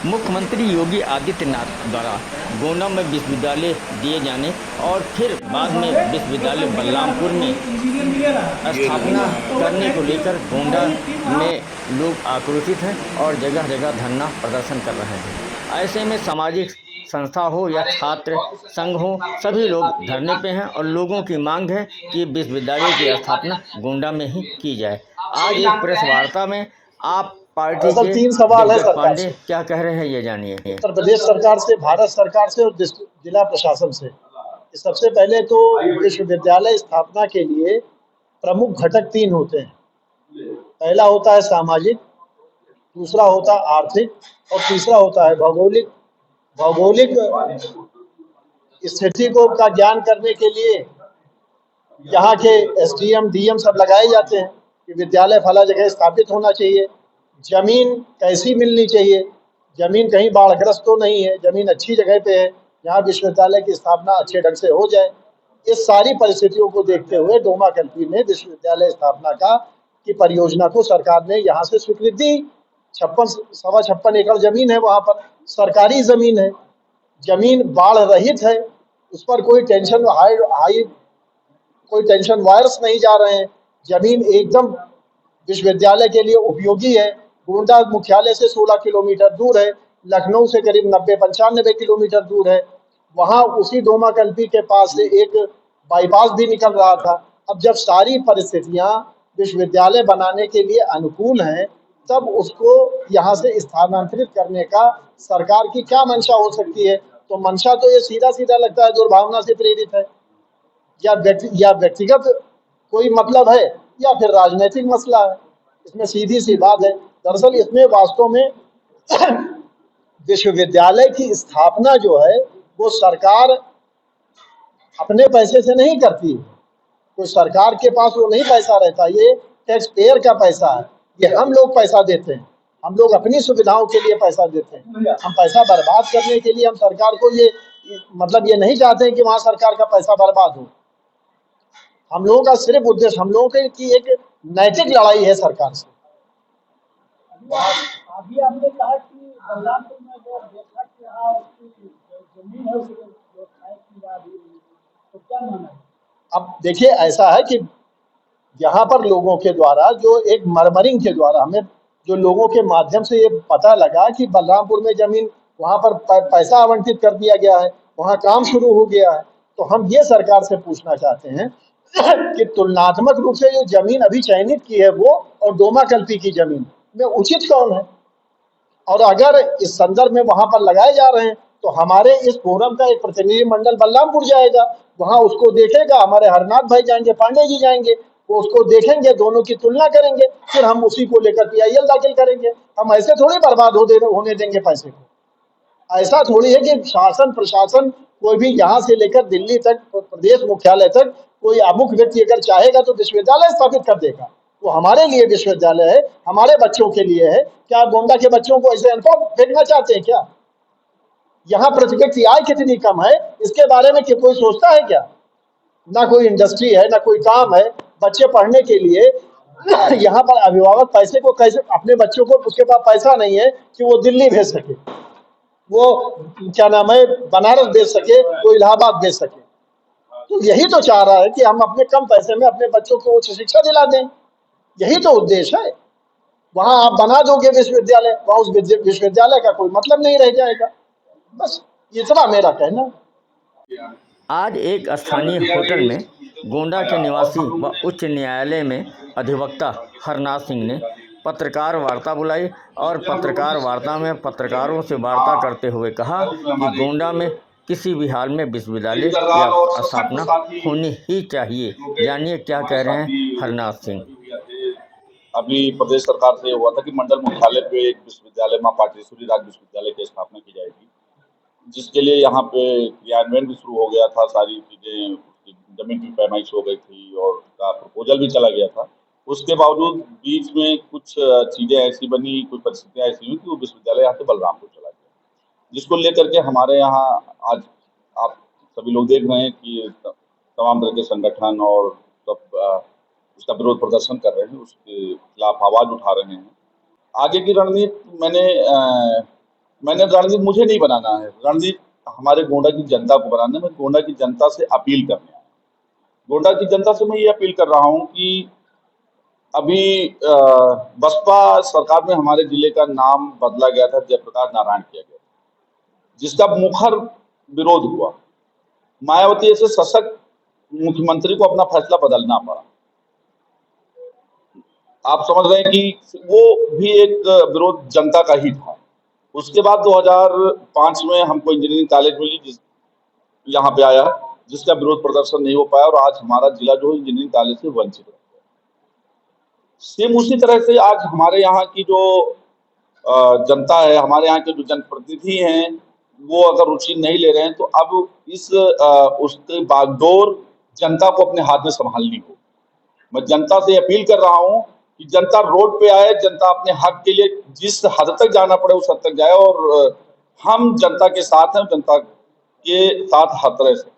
मुख्यमंत्री योगी आदित्यनाथ द्वारा गोंडा में विश्वविद्यालय दिए जाने और फिर बाद में विश्वविद्यालय बलरामपुर में स्थापना करने को लेकर गोंडा में लोग आक्रोशित हैं और जगह जगह धरना प्रदर्शन कर रहे हैं। ऐसे में सामाजिक संस्था हो या छात्र संघ हो, सभी लोग धरने पे हैं और लोगों की मांग है कि विश्वविद्यालय की स्थापना गोंडा में ही की जाए। आज एक प्रेस वार्ता में आप पार्टी के तीन सवाल है दिग्गज सरकार पांडे से, क्या कह रहे हैं ये जानिए। उत्तर प्रदेश सरकार से, भारत सरकार से और जिला प्रशासन से। सबसे पहले तो विश्वविद्यालय स्थापना के लिए प्रमुख घटक तीन होते हैं। पहला होता है सामाजिक, दूसरा होता है आर्थिक और तीसरा होता है भौगोलिक। भौगोलिक स्थिति को का ज्ञान करने के लिए यहाँ के एसडीएम डीएम सब लगाए जाते हैं कि विद्यालय फला जगह स्थापित होना चाहिए, जमीन कैसी मिलनी चाहिए, जमीन कहीं बाढ़ग्रस्त तो नहीं है, जमीन अच्छी जगह पे है जहाँ विश्वविद्यालय की स्थापना अच्छे ढंग से हो जाए। इस सारी परिस्थितियों को देखते हुए डोमा कल्पी में विश्वविद्यालय स्थापना की परियोजना को सरकार ने यहाँ से स्वीकृति दी। 56 एकड़ जमीन है, वहाँ पर सरकारी जमीन है, जमीन बाढ़ रहित है, उस पर कोई टेंशन कोई टेंशन वायरस नहीं जा रहे हैं। जमीन एकदम विश्वविद्यालय के लिए उपयोगी है। गोंडा मुख्यालय से 16 किलोमीटर दूर है, लखनऊ से करीब 90-95 किलोमीटर दूर है। वहाँ उसी डोमा कल्पी के पास से एक बाईपास भी निकल रहा था। अब जब सारी परिस्थितियाँ विश्वविद्यालय बनाने के लिए अनुकूल हैं, तब उसको यहाँ से स्थानांतरित करने का सरकार की क्या मंशा हो सकती है? तो मंशा तो ये सीधा सीधा लगता है दुर्भावना से प्रेरित है, या व्यक्तिगत कोई मतलब है, या फिर राजनीतिक मसला है। इसमें सीधी सी बात है। दरअसल इसमें वास्तव में विश्वविद्यालय की स्थापना जो है वो सरकार अपने पैसे से नहीं करती है। कोई सरकार के पास वो नहीं पैसा रहता, ये टैक्स पेयर का पैसा है। ये हम लोग पैसा देते हैं, हम लोग अपनी सुविधाओं के लिए पैसा देते हैं। हम पैसा बर्बाद करने के लिए हम सरकार को ये मतलब ये नहीं चाहते हैं कि वहाँ सरकार का पैसा बर्बाद हो। हम लोगों का सिर्फ उद्देश्य, हम लोगों की एक नैतिक लड़ाई है सरकार से। अभी आपने कहा कि बलरामपुर में जो देखा कि यहाँ उसकी जमीन है उसकी व्यवसाय की जा रही है, तो क्या माना है? अब देखिए, ऐसा है कि यहाँ पर लोगों के द्वारा जो एक मरमरिंग के द्वारा हमें जो लोगों के माध्यम से ये पता लगा कि बलरामपुर में जमीन वहाँ पर पैसा आवंटित कर दिया गया है, वहाँ काम शुरू हो गया है। तो हम ये सरकार से पूछना चाहते हैं कि तुलनात्मक रूप से जो जमीन अभी चयनित की है वो और डोमा कल्पी की जमीन में उचित कौन है? और अगर इस संदर्भ में वहां पर लगाए जा रहे हैं तो हमारे इस फोरम का एक प्रतिनिधि मंडल बलरामपुर जाएगा, वहां उसको देखेगा। हमारे हरनाथ भाई जाएंगे, पांडे जी जाएंगे, वो उसको देखेंगे, दोनों की तुलना करेंगे, फिर हम उसी को लेकर पीआईएल दाखिल करेंगे। हम ऐसे थोड़ी बर्बाद होने देंगे पैसे को। ऐसा थोड़ी है कि शासन प्रशासन कोई भी यहाँ से लेकर दिल्ली तक, प्रदेश मुख्यालय तक कोई अमुख व्यक्ति अगर चाहेगा तो विश्वविद्यालय स्थापित कर देगा। वो हमारे लिए विश्वविद्यालय है, हमारे बच्चों के लिए है। क्या गोंडा के बच्चों को ऐसे अनुभव फेंकना चाहते हैं क्या? यहाँ प्रति व्यक्ति आय कितनी कम है, इसके बारे में कोई सोचता है क्या? ना कोई इंडस्ट्री है, ना कोई काम है। बच्चे पढ़ने के लिए यहाँ पर अभिभावक पैसे को कैसे, अपने बच्चों को, उसके पास पैसा नहीं है कि वो दिल्ली भेज सके, वो क्या नाम है बनारस भेज सके, वो इलाहाबाद भेज सके। तो यही तो चाह रहा है कि हम अपने कम पैसे में अपने बच्चों को उच्च शिक्षा दिला दें। यही तो उद्देश्य है। वहां आप बना दोगे विश्वविद्यालय, वहां उस विश्वविद्यालय का कोई मतलब नहीं रह जाएगा। बस इतना मेरा कहना। आज एक स्थानीय होटल में गोंडा के निवासी व उच्च न्यायालय में अधिवक्ता हरनाथ सिंह ने पत्रकार वार्ता बुलाई और पत्रकार वार्ता में पत्रकारों से वार्ता करते हुए कहा कि गोंडा में किसी भी हाल में विश्वविद्यालय या स्थापना होनी ही चाहिए। जानिए क्या कह रहे हैं हरनाथ सिंह। अभी प्रदेश सरकार से हुआ था कि मंडल मुख्यालय पे एक विश्वविद्यालय मां पाटेश्वरी राज विश्वविद्यालय की स्थापना की जाएगी, जिसके लिए यहाँ पे क्रियान्वयन भी शुरू हो गया था। सारी चीजें, जमीन की पैमाइश हो गई थी और उसका प्रपोजल भी चला गया था। उसके बावजूद बीच में कुछ चीजें ऐसी बनी, कुछ परिस्थितियां ऐसी हुई कि वो विश्वविद्यालय यहाँ से बलरामपुर चला गया, जिसको लेकर के हमारे यहाँ आज आप सभी लोग देख रहे हैं कि तमाम तरह के संगठन और सब उसका विरोध प्रदर्शन कर रहे हैं, उसके खिलाफ आवाज उठा रहे हैं। आगे की रणनीति मैंने मैंने रणनीति मुझे नहीं बनाना है, रणनीति हमारे गोंडा की जनता को बनाना है। मैं गोंडा की जनता से अपील करने आया। गोंडा की जनता से मैं ये अपील कर रहा हूँ कि अभी बसपा सरकार में हमारे जिले का नाम बदला गया था, जयप्रकाश नारायण किया गया, जिसका मुखर विरोध हुआ। मायावती ऐसे सशक्त मुख्यमंत्री को अपना फैसला बदलना पड़ा। आप समझ रहे हैं कि वो भी एक विरोध जनता का ही था। उसके बाद 2005 में हमको इंजीनियरिंग कॉलेज मिली, यहाँ पे आया, जिसका विरोध प्रदर्शन नहीं हो पाया और आज हमारा जिला जो है इंजीनियरिंग कॉलेज से वंचित है। सेम उसी तरह से आज हमारे यहाँ की जो जनता है, हमारे यहाँ के जो जनप्रतिनिधि हैं, वो अगर रुचि नहीं ले रहे हैं तो अब इस उसके बागडोर जनता को अपने हाथ में संभालनी हो। मैं जनता से अपील कर रहा हूँ कि जनता रोड पे आए, जनता अपने हक के लिए जिस हद तक जाना पड़े उस हद तक जाए और हम जनता के साथ हैं, जनता के साथ हर तरह से